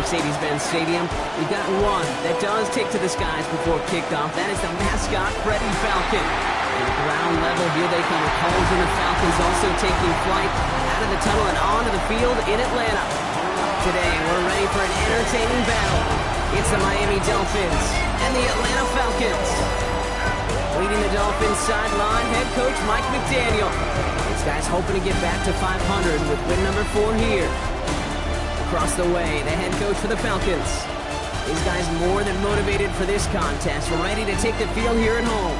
Mercedes-Benz Stadium. We've got one that does take to the skies before kickoff. That is the mascot, Freddie Falcon. At the ground level, here they come with Coles and the Falcons also taking flight out of the tunnel and onto the field in Atlanta. Today, we're ready for an entertaining battle. It's the Miami Dolphins and the Atlanta Falcons. Leading the Dolphins sideline, head coach Mike McDaniel. This guy's hoping to get back to 500 with win number 4 here. Across the way, the head coach for the Falcons. These guys more than motivated for this contest, ready to take the field here at home.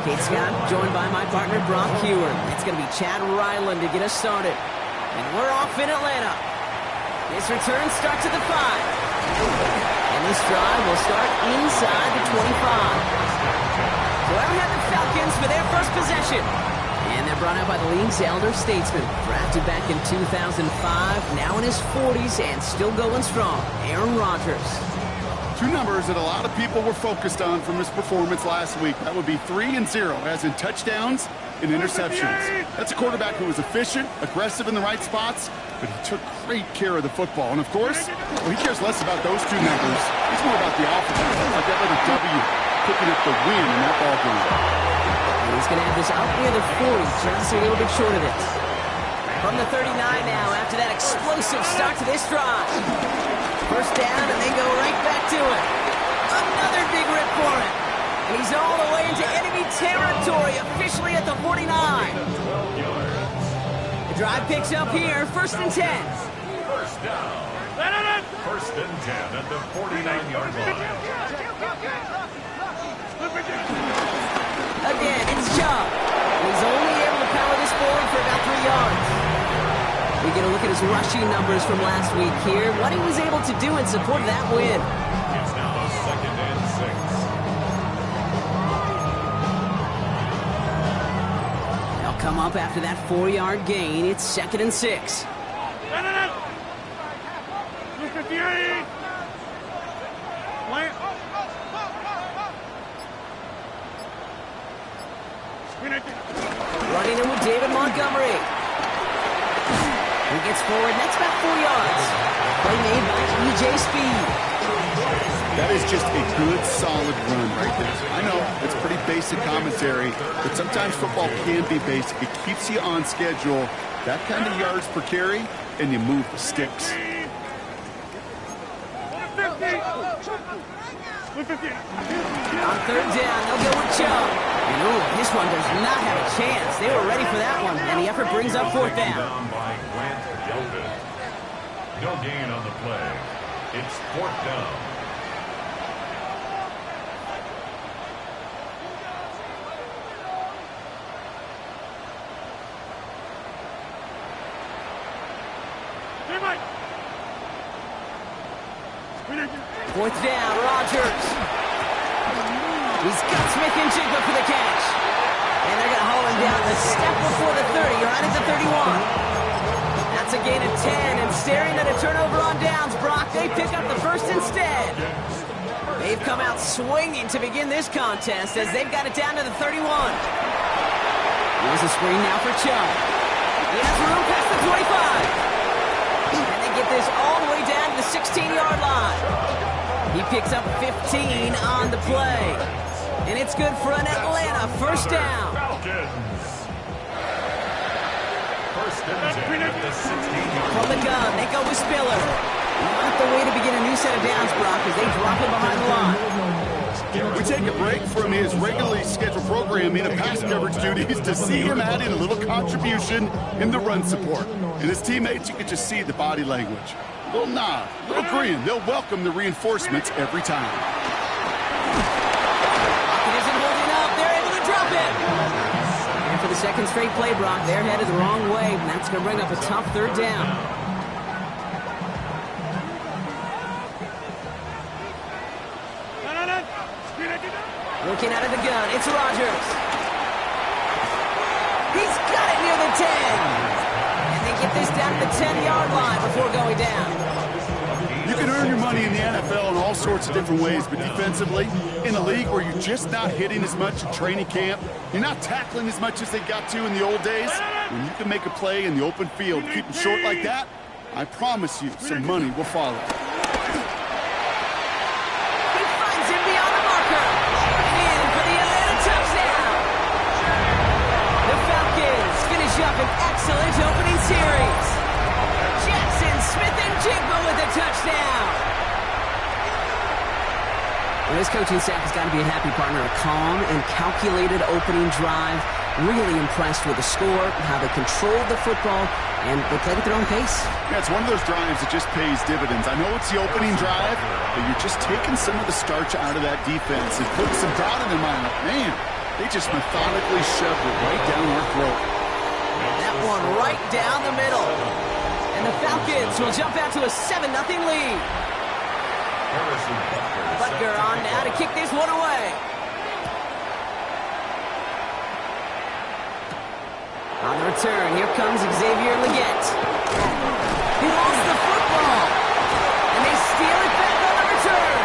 Kate Scott, joined by my partner Brock Hewer. It's going to be Chad Ryland to get us started. And we're off in Atlanta. This return starts at the 5. And this drive will start inside the 25. So I have the Falcons for their first possession. And they're brought out by the league's elder statesman. Drafted back in 2005, now in his 40s and still going strong. Aaron Rodgers. Two numbers that a lot of people were focused on from his performance last week. That would be 3 and 0, as in touchdowns and interceptions. That's a quarterback who was efficient, aggressive in the right spots, but he took great care of the football. And of course, well, he cares less about those two numbers. He's more about the offense. Like that little W, picking up the win in that ball game. And he's going to have this out near the 40, just a little bit short of it. From the 39 now, after that explosive start to this drive. First down, and they go right back to it. Another big rip for him. And he's all the way into enemy territory, officially at the 49. The drive picks up here, 1st and 10. First down. 1st and 10 at the 49-yard line. Again, it's Chubb. He's only able to power this forward for about 3 yards. We get a look at his rushing numbers from last week here. What he was able to do in support of that win. It's now 2nd and 6. They'll come up after that 4-yard gain. It's 2nd and 6. Running in with David Montgomery. He gets forward, and that's about 4 yards. Play made by E.J. Speed. That is just a good, solid run right there. I know, it's pretty basic commentary, but sometimes football can be basic. It keeps you on schedule, that kind of yards per carry, and you move the sticks. On 3rd down, they'll go with Chubb. And this one does not have a chance. They were ready for that one, and the effort brings up 4th down. No gain on the play. It's 4th down. Fourth down, Rodgers. He's got Smith and Jigba for the catch. And they're going to haul him down the step before the 30, right at the 31. That's a gain of 10, and staring at a turnover on downs, Brock, they pick up the first instead. They've come out swinging to begin this contest as they've got it down to the 31. Here's a screen now for Chubb. He has room past the 25. And they get this all the way down to the 16-yard line. He picks up 15 on the play. And it's good for an Atlanta first down. From the gun, they go with Spiller. Not the way to begin a new set of downs, Brock, as they drop him behind the line. We take a break from his regularly scheduled programming of pass coverage duties to see him add in a little contribution in the run support. And his teammates, you can just see the body language. A little nod, a little grin. They'll welcome the reinforcements every time. It isn't holding up. They're able to drop it. And for the second straight play, Brock, they're headed the wrong way, and that's going to bring up a tough 3rd down. Looking out of the gun, it's Rodgers. He's got it near the 10. And they get this down to the 10-yard line before going down. You can earn your money in the NFL in all sorts of different ways, but defensively, in a league where you're just not hitting as much in training camp, you're not tackling as much as they got to in the old days, when you can make a play in the open field, keep them short like that, I promise you some money will follow. He finds him beyond the marker. In for the Atlanta touchdown. The Falcons finish up an excellent opening series. Jackson Smith-Njigba with a touchdown. Well, this coaching staff has got to be a happy partner. A calm and calculated opening drive. Really impressed with the score, how they controlled the football, and they played at their own pace. Yeah, it's one of those drives that just pays dividends. I know it's the opening drive, but you're just taking some of the starch out of that defense and putting some doubt in their mind. Man, they just methodically shoved it right down our throat. That one right down the middle. And the Falcons will jump out to a 7-0 lead. Butker on now to kick this one away. On the return, here comes Xavier Leggett. He lost the football. And they steal it back on the return.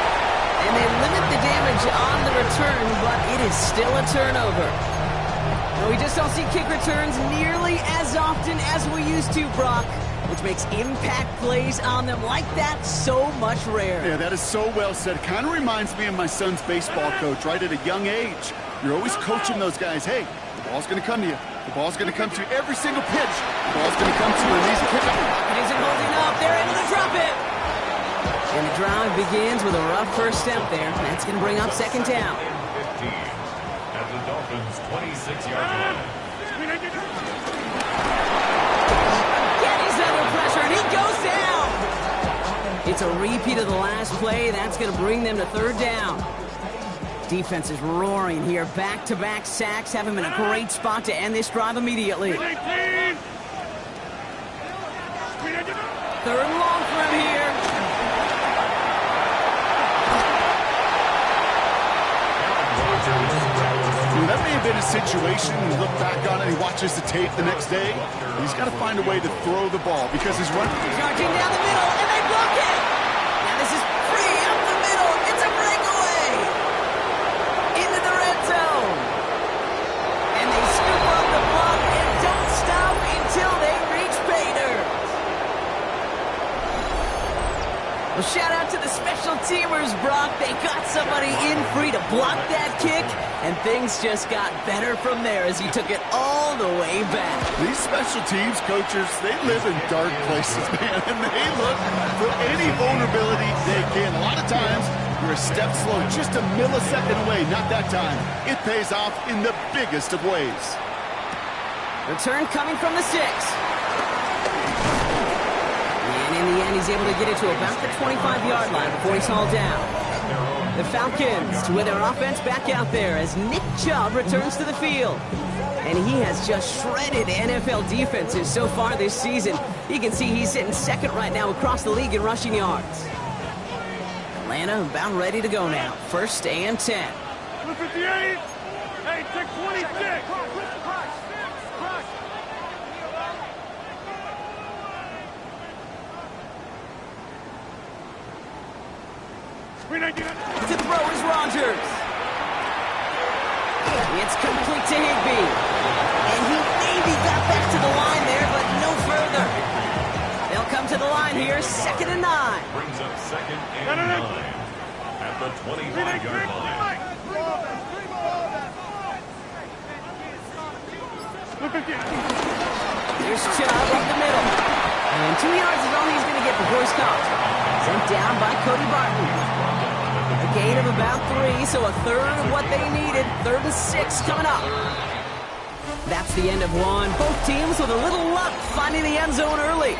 And they limit the damage on the return, but it is still a turnover. No, we just don't see kick returns nearly as often as we used to, Brock, which makes impact plays on them like that so much rarer. Yeah, that is so well said. Kind of reminds me of my son's baseball coach, right at a young age. You're always coaching those guys, hey, the ball's going to come to you. The ball's going to come to you every single pitch. The ball's going to come to you in these pickup. It isn't holding up. They're able to drop it. And the drive begins with a rough first step there. That's going to bring up second down. 15 at the Dolphins' 26-yard line. Again, he's under pressure, and he goes down. It's a repeat of the last play. That's going to bring them to third down. Defense is roaring here. Back-to-back sacks have him in a great spot to end this drive immediately. Third and long for him here. That may have been a situation, and look back on it, he watches the tape the next day. He's got to find a way to throw the ball because he's running. Charging down the middle, and they block it. Now this is free up the middle. It's a breakaway. Into the red zone. And they scoop up the block and don't stop until they reach Bader. Well, shout out to the special teamers, Brock. They got somebody in free to block that kick, and things just got better from there as he took it all the way back. These special teams coaches, they live in dark places, man, and they look for any vulnerability they can. A lot of times, you're a step slow, just a millisecond away. Not that time. It pays off in the biggest of ways. Return coming from the 6. And in the end, he's able to get it to about the 25-yard line before he's hauled down. The Falcons with their offense back out there as Nick Chubb returns to the field. And he has just shredded NFL defenses so far this season. You can see he's sitting second right now across the league in rushing yards. Atlanta about ready to go now. First and 10. 58. Hey, take 26. To throw is Rodgers. It's complete to Higbee. And he maybe got back to the line there, but no further. They'll come to the line here, 2nd and 9. Brings up 2nd and 9 at the 25-yard line. Here's Chubb up the middle. And 2 yards is all he's going to get before he's caught. Sent down by Cody Barton. A gain of about 3, so a third of what they needed. 3rd and 6 coming up. That's the end of one. Both teams with a little luck finding the end zone early.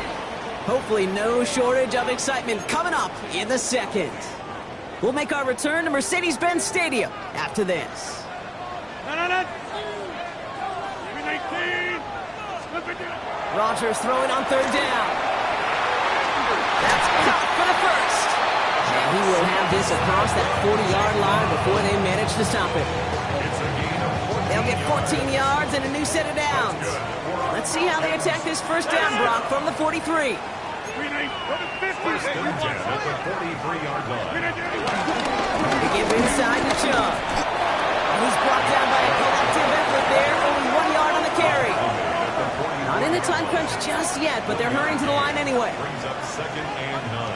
Hopefully no shortage of excitement coming up in the second. We'll make our return to Mercedes-Benz Stadium after this. Rodgers throwing on 3rd down. That's caught for the first. And he will have this across that 40-yard line before they manage to stop it. They'll get 14 yards and a new set of downs. Let's see how they attack this first down, Brock, from the 43. First and 10 at the 43-yard line. They give inside to Chubb. He's brought down by a collective effort there. Only 1 yard on the carry. Not in the time crunch just yet, but they're hurrying to the line anyway. Brings up 2nd and 9.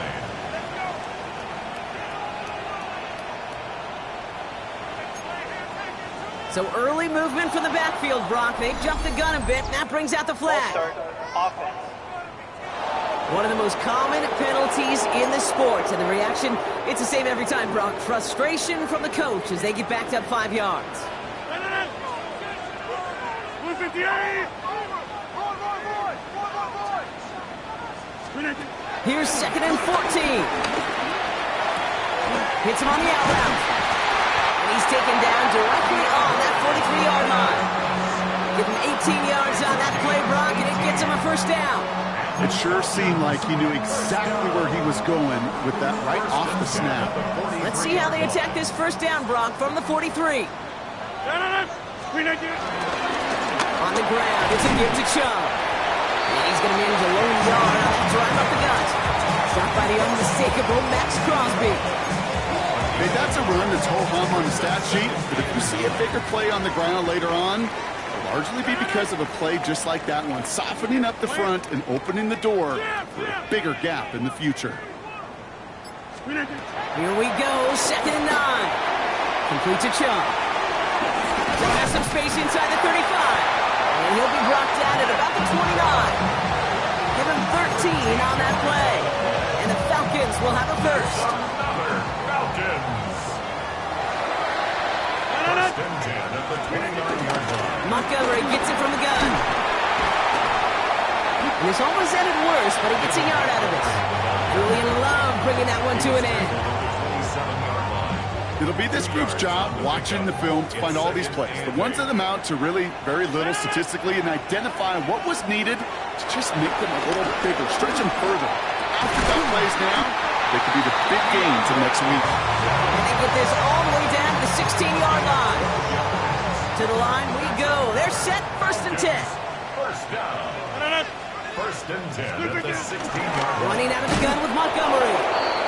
So early movement from the backfield, Brock. They jumped the gun a bit, and that brings out the flag. Offense. One of the most common penalties in the sport, and the reaction, it's the same every time, Brock. Frustration from the coach as they get backed up 5 yards. 158. Here's 2nd and 14. Hits him on the out route. And he's taken down directly on that 43-yard line. Give him 18 yards on that play, Brock, and it gets him a first down. It sure seemed like he knew exactly where he was going with that right off the snap. Let's see how they attack this first down, Brock, from the 43. On the ground, it's a give to Chubb. And he's going to manage a low yard on that drive up the gut. Stopped by the unmistakable Max Crosby. Hey, that's a run that's ho-hum on the stat sheet, but if you see a bigger play on the ground later on, it'll largely be because of a play just like that one, softening up the front and opening the door for a bigger gap in the future. Here we go, 2nd and 9. Complete to Chubb. He'll have some space inside the 35. And he'll be brought down at about the 29. Give him 13 on that play. And the Falcons will have a first. Another Falcons. First and 10 at the 29-yard line. Montgomery gets it from the gun. And this almost ended worse, but he gets a yard out of it. Julian Love bringing that one to an end. 27-yard line. It'll be this group's job watching the film to find all these plays, the ones that amount to really very little statistically, and identify what was needed to just make them a little bigger, stretch them further. After that plays now, they could be the big games of next week. And they get this all the way down to the 16-yard line. To the line we go. They're set, 1st and 10. First down. First and 10 at the 16-yard line. Running out of the gun with Montgomery.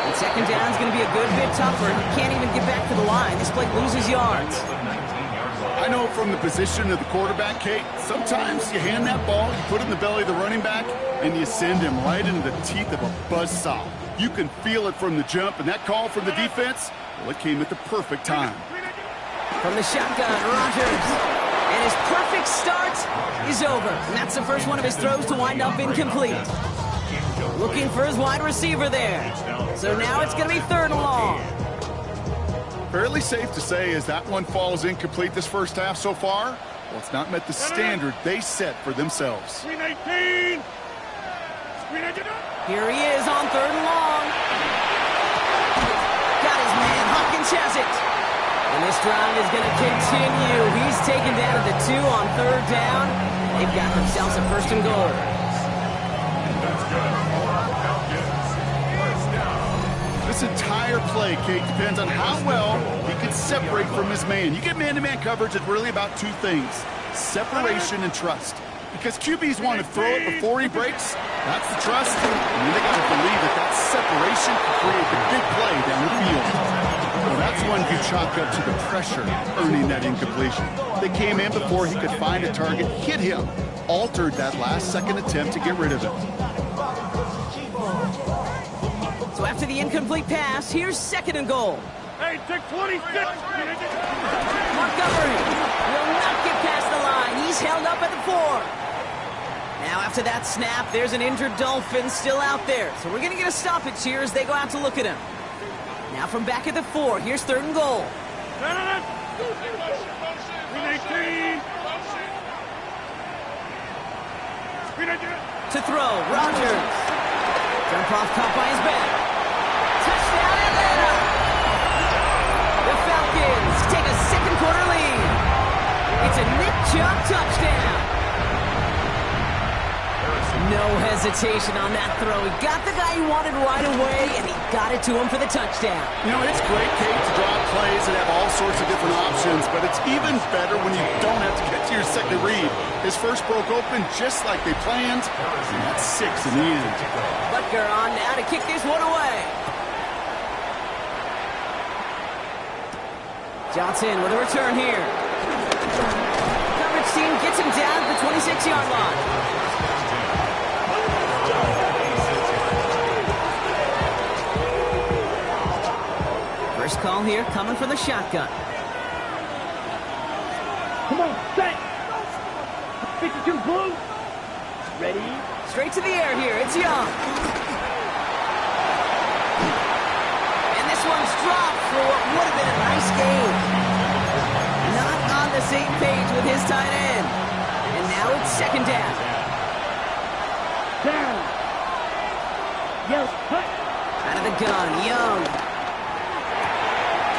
And 2nd down is going to be a good bit tougher. He can't even get back to the line. This play loses yards. I know from the position of the quarterback, Kate, sometimes you hand that ball, you put it in the belly of the running back, and you send him right into the teeth of a buzzsaw. You can feel it from the jump, and that call from the defense, well, it came at the perfect time. From the shotgun, Rodgers. And his perfect start is over. And that's the first one of his throws to wind up incomplete. Looking for his wide receiver there. So now it's going to be 3rd and long. Fairly safe to say as that one falls incomplete this first half so far, well, it's not met the standard they set for themselves. 319. Here he is on 3rd and long. Got his man. Hopkins has it. And this drive is going to continue. He's taken down at the 2 on 3rd down. They've got themselves a 1st and goal. That's good. Falcons. First down. This entire play, Kate, depends on how well he can separate from his man. You get man-to-man coverage, it's really about 2 things, separation and trust. Because QBs want to throw it before he breaks, that's the trust, and then they got to believe that that separation can create the big play down the field. Well, that's one you chalk up to the pressure earning that incompletion. They came in before he could find a target, hit him, altered that last-second attempt to get rid of it. So after the incomplete pass, here's 2nd and goal. Hey, take 26. Montgomery will not get past the line. He's held up at the 4. Now after that snap, there's an injured Dolphin still out there. So we're going to get a stoppage here as they go out to look at him. Now from back at the 4, here's 3rd and goal. 319. To throw, Rodgers. Jump off caught by his back. Touchdown Atlanta! The Falcons take a 2nd quarter lead. It's a Nick Chubb touchdown. No hesitation on that throw. He got the guy he wanted right away, and he got it to him for the touchdown. You know, it's great, Kate, to draw plays and have all sorts of different options, but it's even better when you don't have to get to your second read. His first broke open just like they planned, and that's 6 in the end. Butker on now to kick this one away. Johnson with a return here. Coverage team gets him down at the 26-yard line. First call here coming from the shotgun. Come on, set. 52 blue. Ready? Straight to the air here. It's Young. And this one's dropped for what would have been a nice game. Not on the same page with his tight end. And now it's second down. Down. Yell, cut. Out of the gun, Young.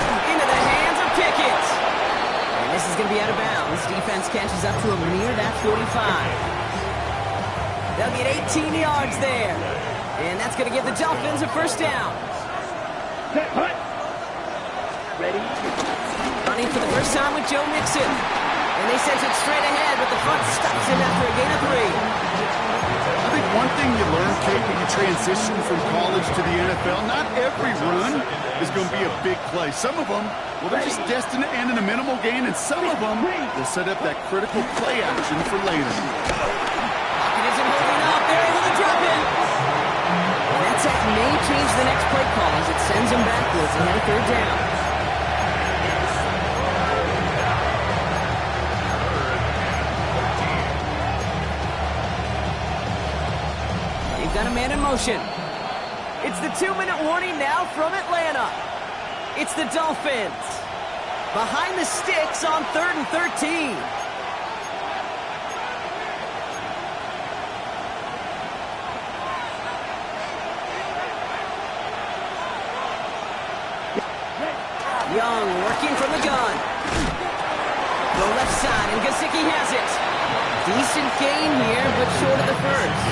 Into the hands of Pickett. And this is going to be out of bounds. Defense catches up to him near that 45. They'll get 18 yards there. And that's going to give the Dolphins a first down. Set, cut. Ready? Running for the first time with Joe Mixon. And they send it straight ahead, but the front stops him after a gain of 3. I think one thing you learn, Kate, when you transition from college to the NFL, not every run is going to be a big play. Some of them, well, they're just destined to end in a minimal gain, and some of them will set up that critical play action for later. Pocket isn't holding up. They're able to drop it. And that sack may change the next play call as it sends him backwards ahead of third down. They've got a man in motion. It's the 2-minute warning now from Atlanta. It's the Dolphins. Behind the sticks on 3rd and 13. Young working from the gun. Go left side, and Gesicki has it. Decent gain here, but short of the first.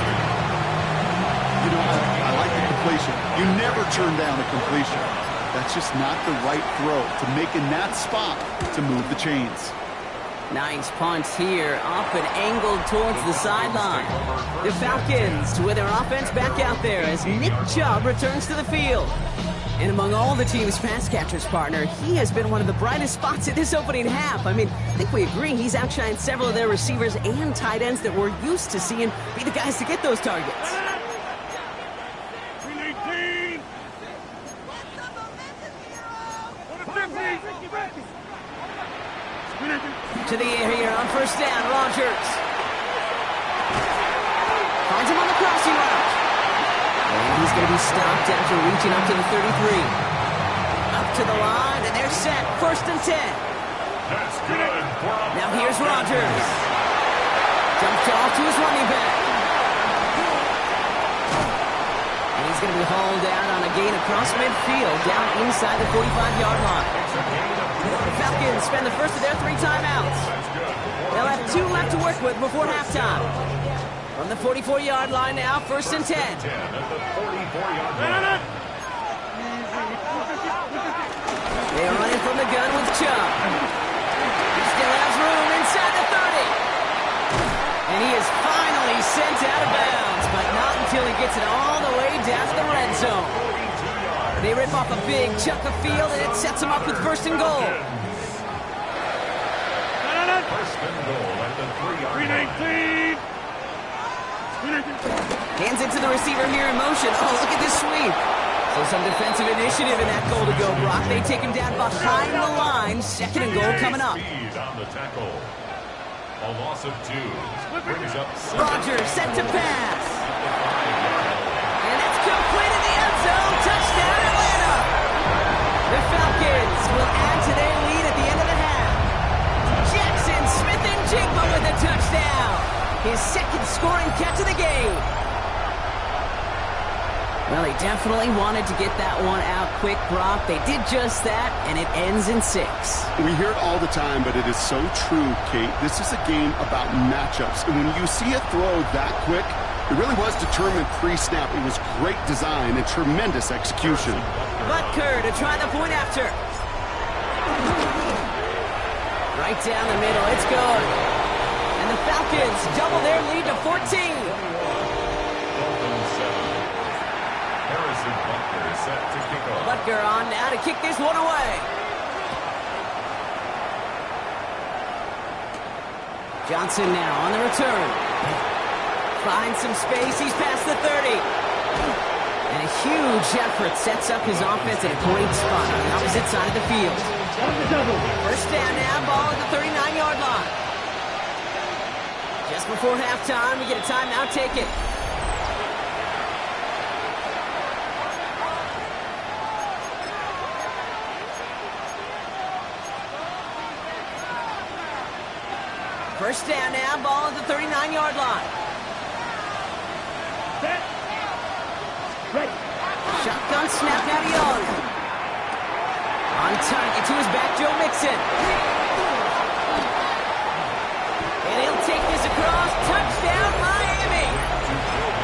You know, I like the completion. You never turn down a completion. That's just not the right throw to make in that spot to move the chains. Nice punt here, up and angled towards the sideline. The Falcons with their offense back out there as Nick Chubb returns to the field. And among all the team's pass catchers, partner, he has been one of the brightest spots in this opening half. I mean, I think we agree he's outshined several of their receivers and tight ends that we're used to seeing be the guys to get those targets. 318. To the air here on first down, Rodgers. Finds him on the crossing route. And he's going to be stopped after reaching up to the 33. Up to the line, and they're set. First and 10. That's good. Now here's Rodgers. Jumps off to his running back. And he's going to be hauled out on a gain across midfield, down inside the 45-yard line. The Falcons spend the first of their 3 timeouts. They'll have 2 left to work with before halftime. From the 44-yard line now, first and 10. At the 44-yard line. They are running from the gun with Chubb. He still has room inside the 30. And he is finally sent out of bounds, but not until he gets it all the way down to the red zone. They rip off a big chunk of field, and it sets them up with first and goal. First and goal at the 3-yard line. 319. Hands it to the receiver here in motion. Oh, look at this sweep. So some defensive initiative in that goal to go, Brock. They take him down behind the line. Second and goal coming up. Speed on the tackle. A loss of 2 brings up Rodgers set to pass. And it's complete in the end zone. Touchdown, Atlanta. The Falcons will add to their lead at the end of the half. Jackson Smith-Njigba with a touchdown. His second scoring catch of the game. Well, he definitely wanted to get that one out quick, Brock. They did just that, and it ends in 6. We hear it all the time, but it is so true, Kate. This is a game about matchups. And when you see a throw that quick, It really was determined pre-snap. It was great design and tremendous execution. Butker to try the point after. Right down the middle, it's good. And the Falcons double their lead to 14. Dolphins 7. Harrison Butker is set to kick off. Butker on now to kick this one away. Johnson now on the return. Finds some space, he's past the 30. And a huge effort sets up his offense at a great spot on the opposite side of the field. First down now, ball at the 39-yard line. Just before halftime, we get a timeout, take it. First down now, ball at the 39-yard line. Set. Ready. Shotgun snap now to Young. On target to his back, Joe Mixon. And he'll take this across. Touchdown, Miami.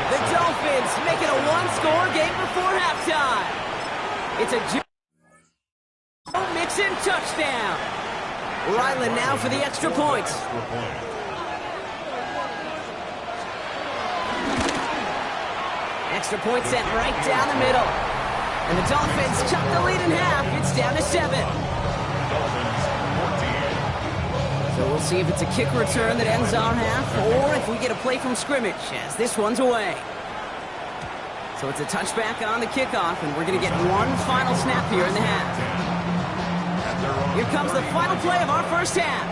The Dolphins make it a one-score game before halftime. It's a Joe Mixon touchdown. Ryland now for the extra point. Extra point sent right down the middle. And the Dolphins cut the lead in half. It's down to 7. Dolphins 14. So we'll see if it's a kick return that ends our half, or if we get a play from scrimmage, as this one's away. So it's a touchback on the kickoff, and we're going to get one final snap here in the half. Here comes the final play of our first half.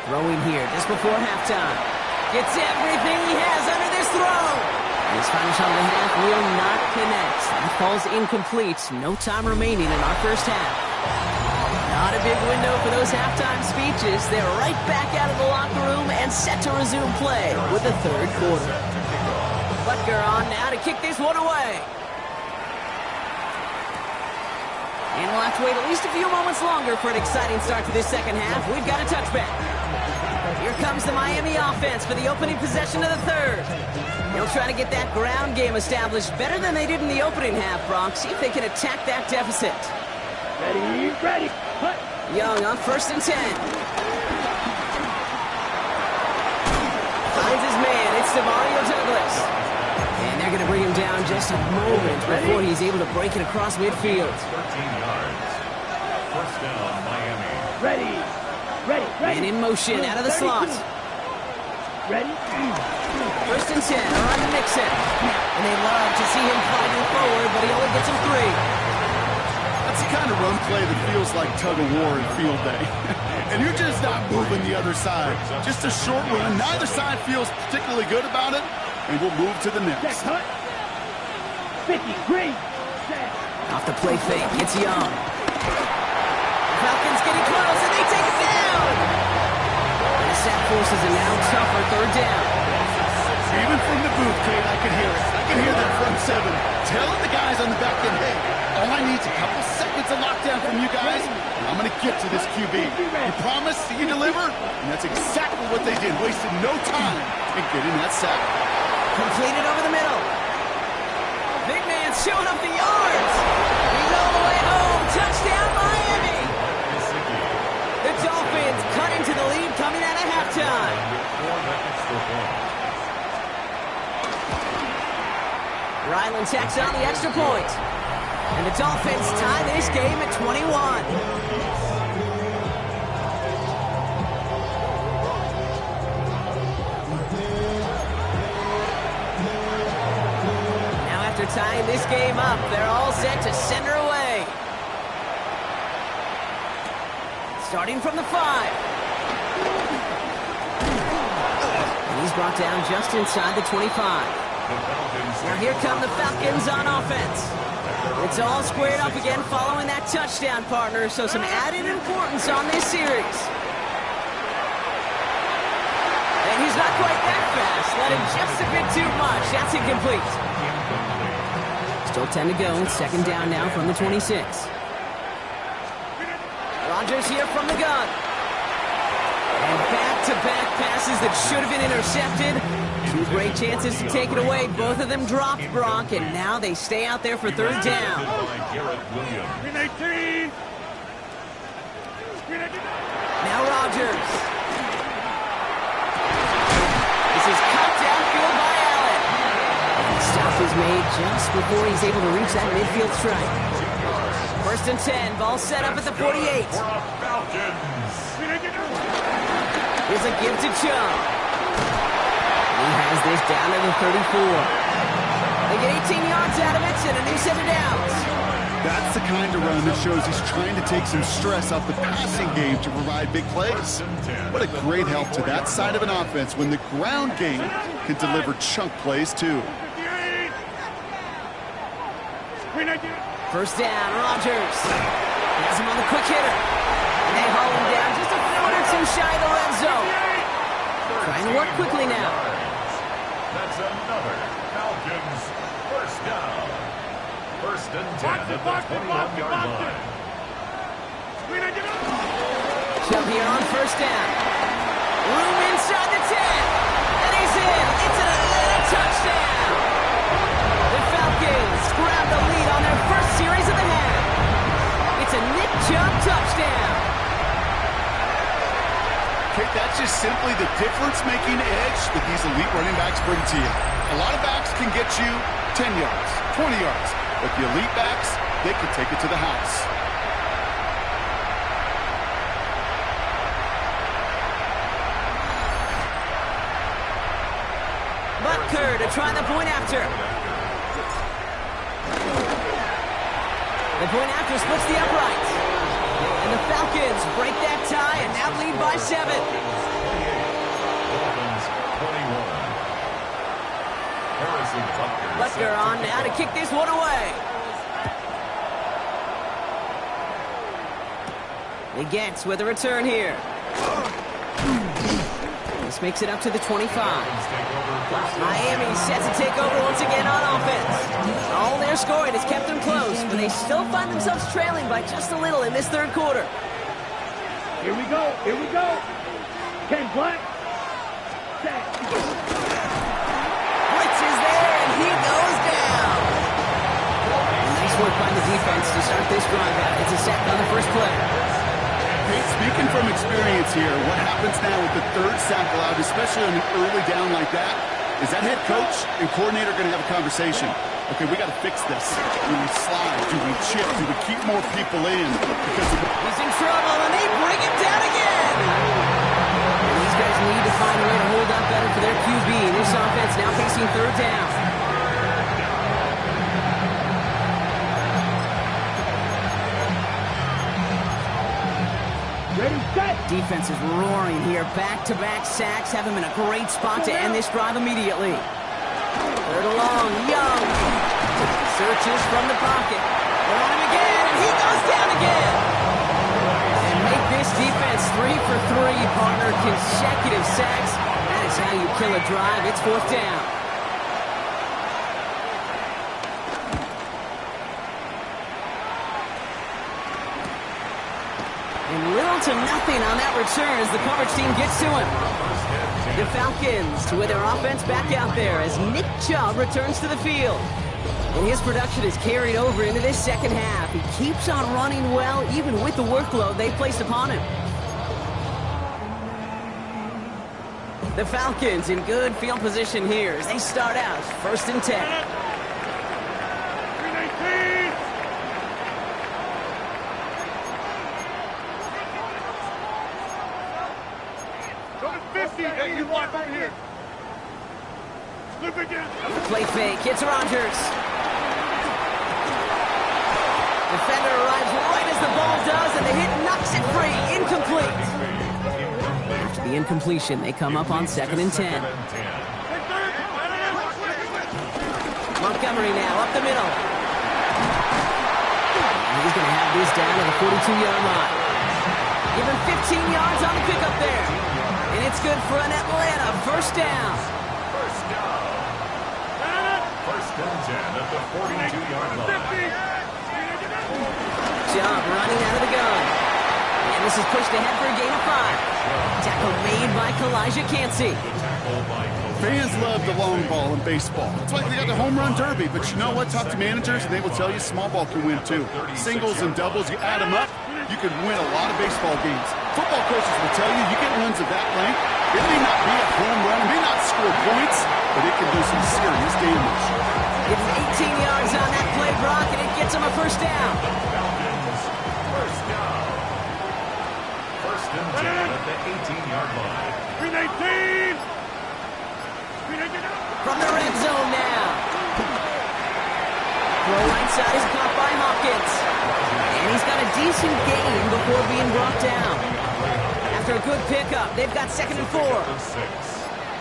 Throwing here just before halftime. Gets everything he has under this throw. And his final shot of the half will not connect. That falls incomplete. No time remaining in our first half. Not a big window for those halftime speeches. They're right back out of the locker room and set to resume play with the third quarter. Butker on now to kick this one away. And we'll have to wait at least a few moments longer for an exciting start to this second half. We've got a touchback. Here comes the Miami offense for the opening possession of the third. They'll try to get that ground game established better than they did in the opening half, Bronx. See if they can attack that deficit. Ready, ready. Hut. Young on 1st and 10. Finds his man. It's Mario Douglas. And they're going to bring him down just a moment before he's able to break it across midfield. 13 yards. First down, Miami. Ready, ready, ready. And in motion out of the slot. Ready. 1st and 10 on Mixon. And they love to see him fighting forward, but he only gets him 3. That's the kind of run play that feels like tug-of-war in field day. And you're just not moving the other side. Just a short run. Neither side feels particularly good about it. And we'll move to the next. 50, green. Off the play fake, it's Young. Falcons getting close, and they take it down. And the sack forces a now tougher third down. Even from the booth, Kate, I can hear it. I can hear that front 7 telling the guys on the back end, hey, all I need is a couple seconds of lockdown from you guys, and I'm going to get to this QB. You promise, you deliver, and that's exactly what they did. Wasted no time in getting that sack. Completed over the middle. Big man showing up the yards. He's all the way home. Touchdown, Miami. The Dolphins cut into the lead coming out of halftime. Ryland tacks on the extra point. And the Dolphins tie this game at 21. Tying this game up, they're all set to send her away. Starting from the 5. And he's brought down just inside the 25. Now here come the Falcons on offense. It's all squared up again following that touchdown, partner, so some added importance on this series. And he's not quite that fast. Let him just a bit too much. That's incomplete. Still 10 to go. Second down now from the 26. Rodgers here from the gun. Back-to-back passes that should have been intercepted. Two great chances to take it away. Both of them dropped, Brock, and now they stay out there for third down. Now Rodgers. This is cut downfield by Allen. The stop is made just before he's able to reach that midfield strike. First and 10, ball set up at the 48. Here's a give to Chubb. He has this down to the 34. They get 18 yards out of it and a new set of downs. That's the kind of run that shows he's trying to take some stress off the passing game to provide big plays. What a great help to that side of an offense when the ground game can deliver chunk plays too. First down, Rodgers. Has him on the quick hitter. And they haul him down just a foot or two shy of the red zone. Trying to work quickly now. That's another Falcons first down. First and 10 at the 21-yard line. Chubb here on first down. Room inside the 10. And he's in. It's an Atlanta touchdown. The Falcons grab the lead on their first series of the half. It's a Nick Chubb touchdown. Okay, that's just simply the difference-making edge that these elite running backs bring to you. A lot of backs can get you 10 yards, 20 yards. But the elite backs, they can take it to the house. Butker to try the point after. The point after splits the uprights. And the Falcons break that tie and now lead by 7. Butker on now to kick this one away. He gets with a return here. This makes it up to the 25. Miami set to take over once again on offense. All their scoring has kept them close, but they still find themselves trailing by just a little in this third quarter. Here we go. Here we go. Ken Black. Set. Blitz is there, and he goes down. Nice work by the defense to start this drive out. It's a sack on the first play. Hey, speaking from experience here, what happens now with the third sack allowed, especially on an early down like that, is that head coach and coordinator going to have a conversation. Okay, we got to fix this. Do we slide? Do we chip? Do we keep more people in? Because he's in trouble, and they bring him down again. And these guys need to find a way to hold up better for their QB. This offense now facing third down. Ready, set. Defense is roaring here. Back-to-back sacks have him in a great spot to end this drive immediately. Third along, Young. Searches from the pocket. They're on him again, and he goes down again. And make this defense 3 for 3, partner. Consecutive sacks. That is how you kill a drive. It's fourth down. And little to nothing on that return as the coverage team gets to him. The Falcons with their offense back out there as Nick Chubb returns to the field. And his production is carried over into this second half. He keeps on running well, even with the workload they placed upon him. The Falcons in good field position here as they start out first and 10. Play fake, it's Rodgers. Defender arrives right as the ball does, and the hit knocks it free. Incomplete. After the incompletion, they come up on 2nd and 10. Montgomery now up the middle. And he's going to have this down to the 42-yard line. Give him 15 yards on the pickup there. And it's good for an Atlanta first down. First and 10 at the 42-yard line. Chubb running out of the gun. And this is pushed ahead for a gain of 5. Tackle made by Elijah Cansey. Fans love the long ball in baseball. It's like they got the home run derby, but you know what? Talk to managers, and they will tell you small ball can win too. Singles and doubles, you add them up, you can win a lot of baseball games. Football coaches will tell you, you get runs of that length, it may not be a home run, it may not score points, but it can do some serious damage. It's 18 yards on that play, Brock, and it gets him a first down. First down. First and 10 at the 18-yard line. Green 18! From the red zone now. Throw right side is caught by Hopkins. And he's got a decent gain before being brought down. After a good pickup, they've got 2nd and 4.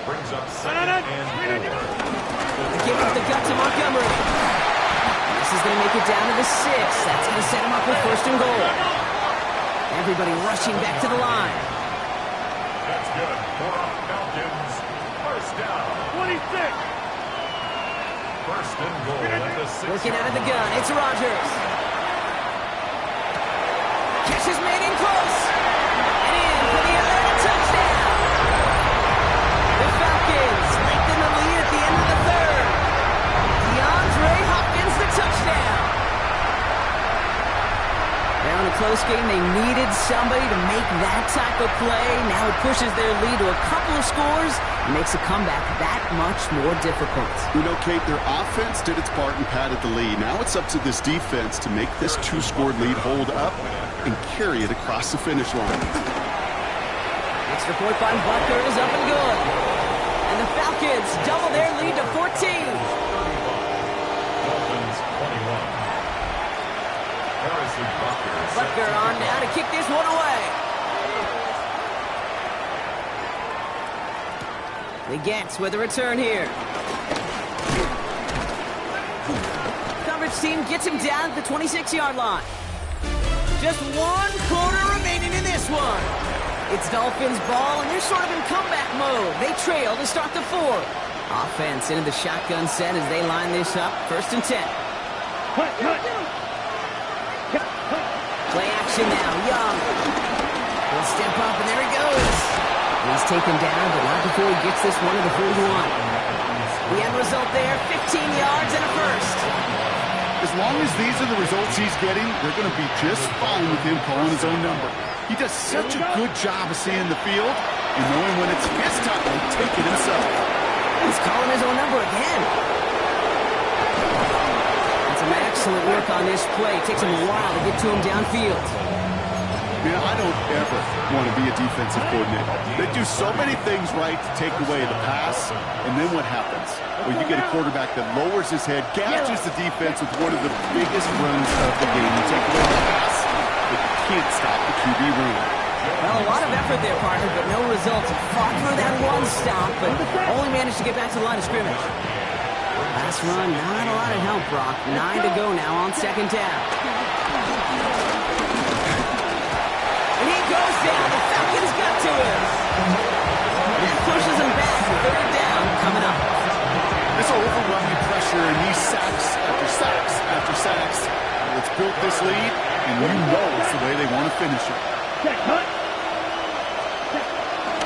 Brings up 2nd and 4. Give up the gut to Montgomery. This is going to make it down to the 6. That's going to set him up with 1st and goal. Everybody rushing back to the line. That's good for Falcons. First down. 26. First and goal at the 6. Working out of the gun. It's Rodgers. Catch is made in close. And in for the 11th touchdown. The Falcons lengthen the lead at the end of the 3rd. DeAndre Hopkins, the touchdown. Now in a close game, they needed somebody to make that type of play. Now it pushes their lead to a couple of scores and makes a comeback that much more difficult. You know, Kate, their offense did its part and padded the lead. Now it's up to this defense to make this 2-score lead hold up and carry it across the finish line. Extra point by Butker is up and good. And the Falcons double their lead to 14. Dolphins 21. Harrison Butker on now to kick this one away. The Gets with a return here. Coverage team gets him down at the 26-yard line. Just 1 quarter remaining in this one. It's Dolphins ball, and they're sort of in comeback mode. They trail to start the 4th. Offense into the shotgun set as they line this up. 1st and 10. Play action now. Young. He'll step up, and there he goes. He's taken down, but not before he gets this one to the 41. The end result there, 15 yards and a first. As long as these are the results he's getting, they're going to be just fine with him calling his own number. He does such a good job of seeing the field and knowing when it's his time to take it himself. He's calling his own number again. Some excellent work on this play. It takes him a while to get to him downfield. Man, I don't ever want to be a defensive coordinator. They do so many things right to take away the pass, and then what happens? Well, you get a quarterback that lowers his head, gashes the defense with one of the biggest runs of the game. You take away the pass, but you can't stop the QB run. Well, a lot of effort there, partner, but no results. Fought for that one stop, but only managed to get back to the line of scrimmage. Last run, not a lot of help, Brock. 9 to go now on 2nd down. And he goes down. The Falcons got to him. And that pushes him back. 3rd down coming up. This overwhelming pressure and these sacks after sacks after sacks. It's built this lead, and you know it's the way they want to finish it.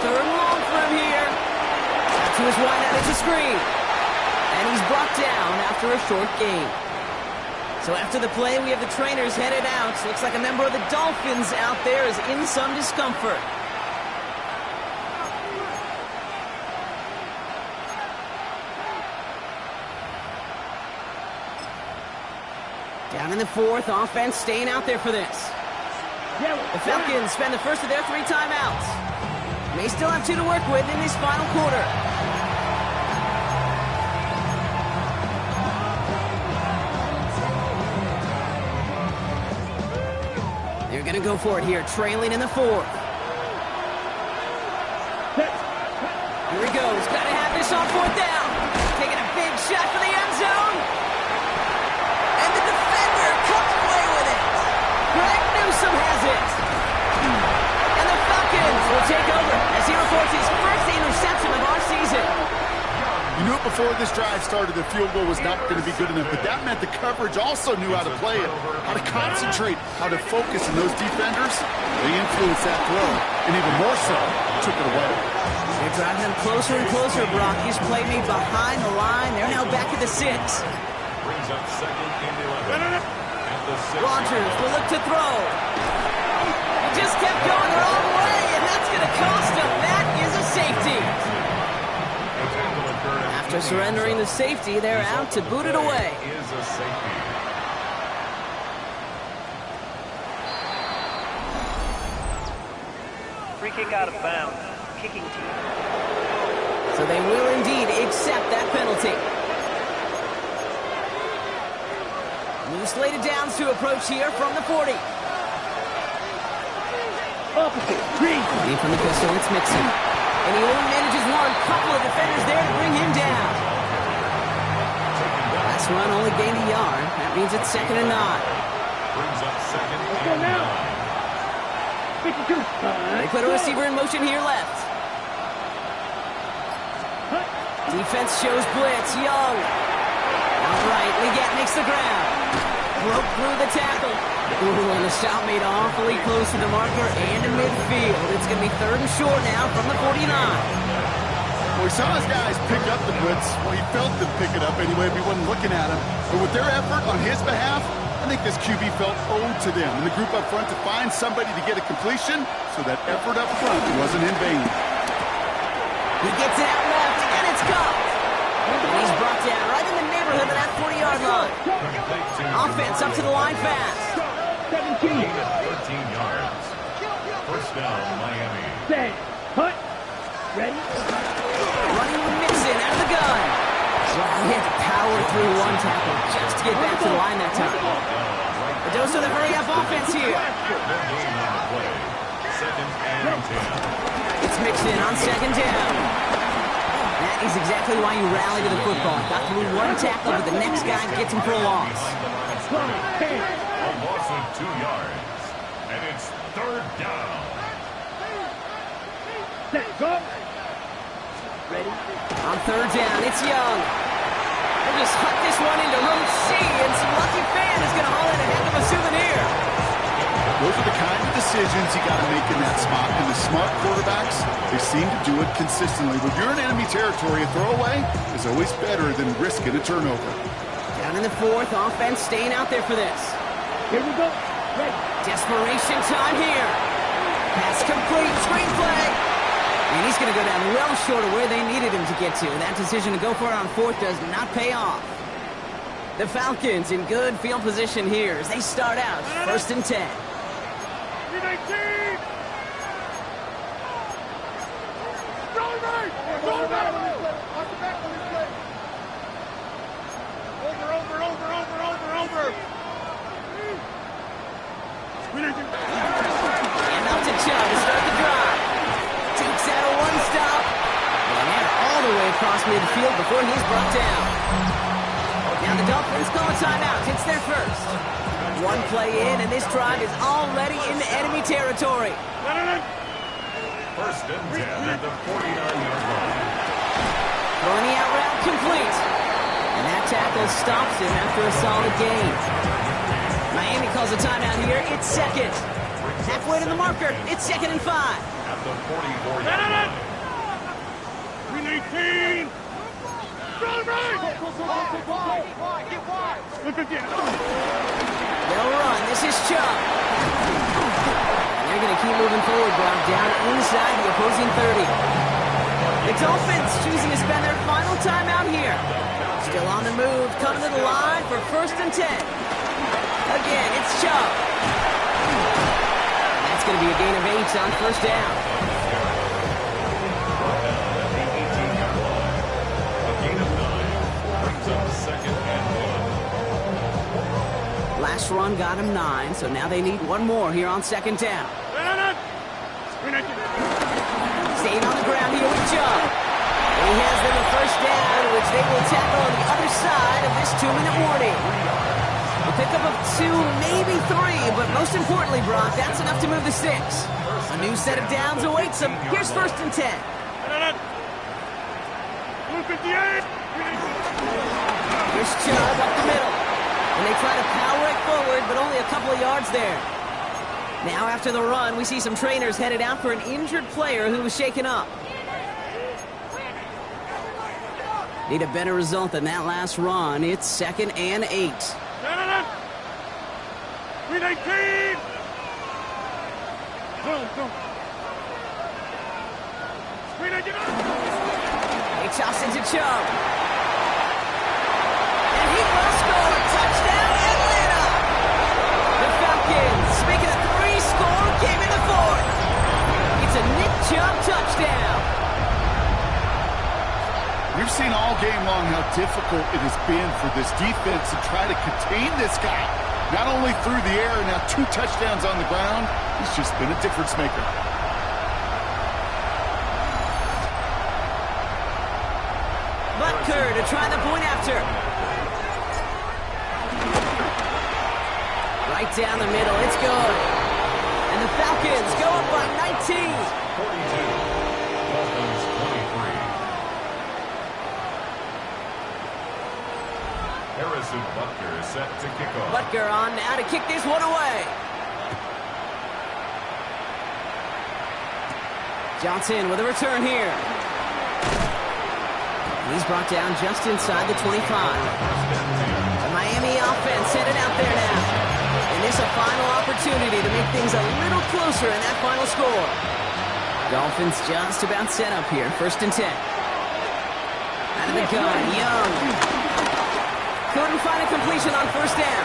3rd and long for him here. To his wide out, it's a screen. And he's brought down after a short gain. So after the play, we have the trainers headed out. Looks like a member of the Dolphins out there is in some discomfort. Down in the 4th, offense staying out there for this. The Falcons spend the first of their 3 timeouts. May still have 2 to work with in this final quarter. They're going to go for it here, trailing in the 4th. Here he goes. Got to have this on 4th down. Taking a big shot for the end zone. And the defender comes away with it. Greg Newsome has it. And the Falcons will take over as he reports his first interception of our season. You know, thought before this drive started the field goal was not going to be good enough, but that meant the coverage also knew how to play it, how to concentrate, how to focus, and those defenders, they influenced that throw, and even more so, took it away. They're driving them closer and closer, Brock. His play made behind the line. They're now back at the 6. Brings up second and 11. At the 6. Rogers will look to throw. He just kept going the wrong way, and that's going to cost him. That is a safety. After surrendering the safety, they're out to boot it away. Is a safety. Free kick out of bounds. Kicking team. So they will indeed accept that penalty. New slated downs to approach here from the 40. Opposite. Green. Lead from the pistol, it's Mixon. And he only manages one. Couple of defenders there to bring him down. Last run only gained a yard. That means it's 2nd and 9. Brings up second Let's go and now. 9. 52. They put a receiver in motion here left. Defense shows blitz. Young. Outright, Leggett makes the ground. Broke through the tackle. Ooh, and the shot made awfully close to the marker and to midfield. It's going to be 3rd and short now from the 49. Well, we saw his guys pick up the blitz. Well, he felt them pick it up anyway if he wasn't looking at him. But with their effort on his behalf, I think this QB felt owed to them and the group up front to find somebody to get a completion, so that effort up front wasn't in vain. He gets it out left, and it's caught. And he's brought down right in the neighborhood of that 40-yard line. Offense up to the line fast. 17. 13 yards. First down, Miami. Set. Hut. Ready. Running with Mixon out of the gun. Wow, he had to power through one tackle just to get back to the line that time. A dose of the hurry-up offense here. Their game on the play. Second and 10. It's Mixon on 2nd down. That is exactly why you rally to the football. Got through one tackle, but the next guy gets him for a loss. A loss of 2 yards. And it's 3rd down. Set. Go. Ready. On 3rd down, it's Young. They'll just huck this one into row C, and some lucky fan is going to haul in a heck of a souvenir. Those are the kind of decisions you got to make in that spot. And the smart quarterbacks, they seem to do it consistently. When you're in enemy territory, a throwaway is always better than risking a turnover. Down in the 4th, offense staying out there for this. Here we go. Ready. Desperation time here. Pass complete, screen play. And he's going to go down well short of where they needed him to get to. That decision to go for it on 4th does not pay off. The Falcons in good field position here as they start out 1st and 10. And up to Chubb to start the drive. Takes out a one-stop. And they're all the way across midfield before he's brought down. Now the Dolphins call a timeout. It's their first. One play in, and this drive is already into enemy territory. 1st and 10 at the 49-yard line. Throwing the out route complete. And that tackle stops him after a solid gain. Miami calls a timeout here. It's 2nd. Halfway to the marker. It's 2nd and 5. At the 44-yard line. 319. They'll run. This is Chubb. And they're going to keep moving forward, Brock, down inside the opposing 30. The Dolphins choosing to spend their final time out here. Still on the move, coming to the line for 1st and 10. Again, it's Chubb. That's going to be a gain of 8 on 1st down. Last run got him 9, so now they need one more here on 2nd down. Staying on the ground here with Chubb. He has them a 1st down, which they will tackle on the other side of this 2-minute warning. A pickup of 2, maybe 3, but most importantly, Brock, that's enough to move the 6. A new set of downs awaits them. Here's 1st and 10. Here's Chubb up the middle. And they try to power it forward, but only a couple of yards there. Now after the run, we see some trainers headed out for an injured player who was shaken up. Need a better result than that last run. It's 2nd and 8. Green 18! Green 18! He tosses it to Chubb. And he will score. Touchdown, Atlanta! The Falcons make it a 3-score game in the 4th. It's a Nick Chubb touchdown. We've seen all game long how difficult it has been for this defense to try to contain this guy. Not only through the air, now 2 touchdowns on the ground. He's just been a difference maker. Butker to try the point after. Right down the middle, it's good. And the Falcons go up by 19. 42. Dolphins 23. Harrison Butker is set to kick off. Butker on now to kick this one away. Johnson with a return here. He's brought down just inside the 25. The Miami offense headed out there now. And this a final opportunity to make things a little closer in that final score. Dolphins just about set up here. 1st and 10. Out of the gun, Young. Couldn't find a completion on 1st down.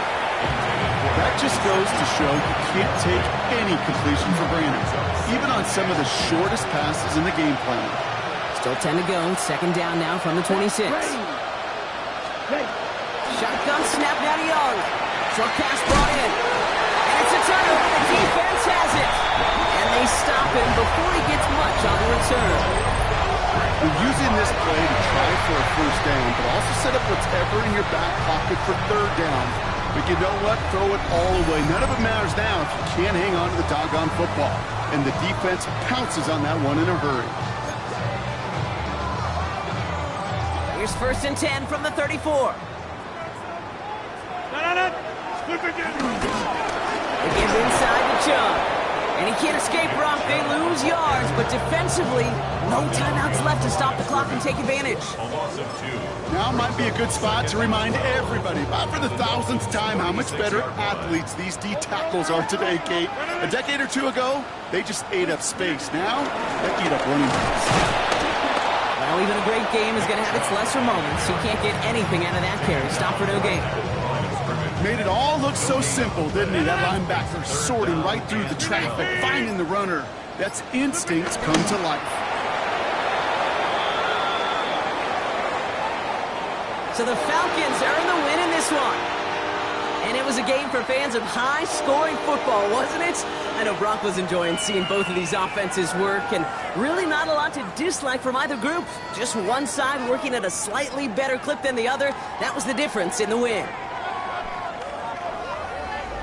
That just goes to show you can't take any completion for granted, even on some of the shortest passes in the game plan. Still 10 to go. 2nd down now from the 26. Shotgun snap now to Young. Short pass brought in. And it's a turnover. The defense has it. And they stop him before he gets much on the return. We're using this play to try for a 1st down, but also set up whatever in your back pocket for 3rd down. But you know what? Throw it all away. None of it matters now if you can't hang on to the doggone football. And the defense pounces on that one in a hurry. Here's 1st and 10 from the 34. They give inside to Chubb. And he can't escape Brock. They lose yards, but defensively, no timeouts left to stop the clock and take advantage. A loss of 2. Now might be a good spot to remind everybody, about for the 1000th time, how much better athletes these D tackles are today, Kate. A decade or 2 ago, they just ate up space. Now, they eat up running backs. Well, even a great game is going to have its lesser moments. You can't get anything out of that carry. Stop for no gain. Made it all look so simple, didn't he? That linebacker sorting right through the traffic, finding the runner. That's instincts come to life. So the Falcons earn the win in this one. And it was a game for fans of high-scoring football, wasn't it? I know Brock was enjoying seeing both of these offenses work, and really not a lot to dislike from either group. Just one side working at a slightly better clip than the other. That was the difference in the win.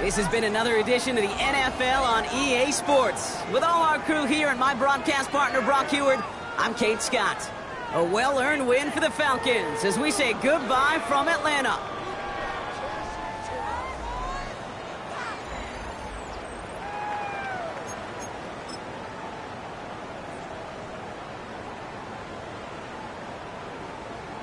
This has been another edition of the NFL on EA Sports. With all our crew here and my broadcast partner, Brock Heward, I'm Kate Scott. A well-earned win for the Falcons as we say goodbye from Atlanta.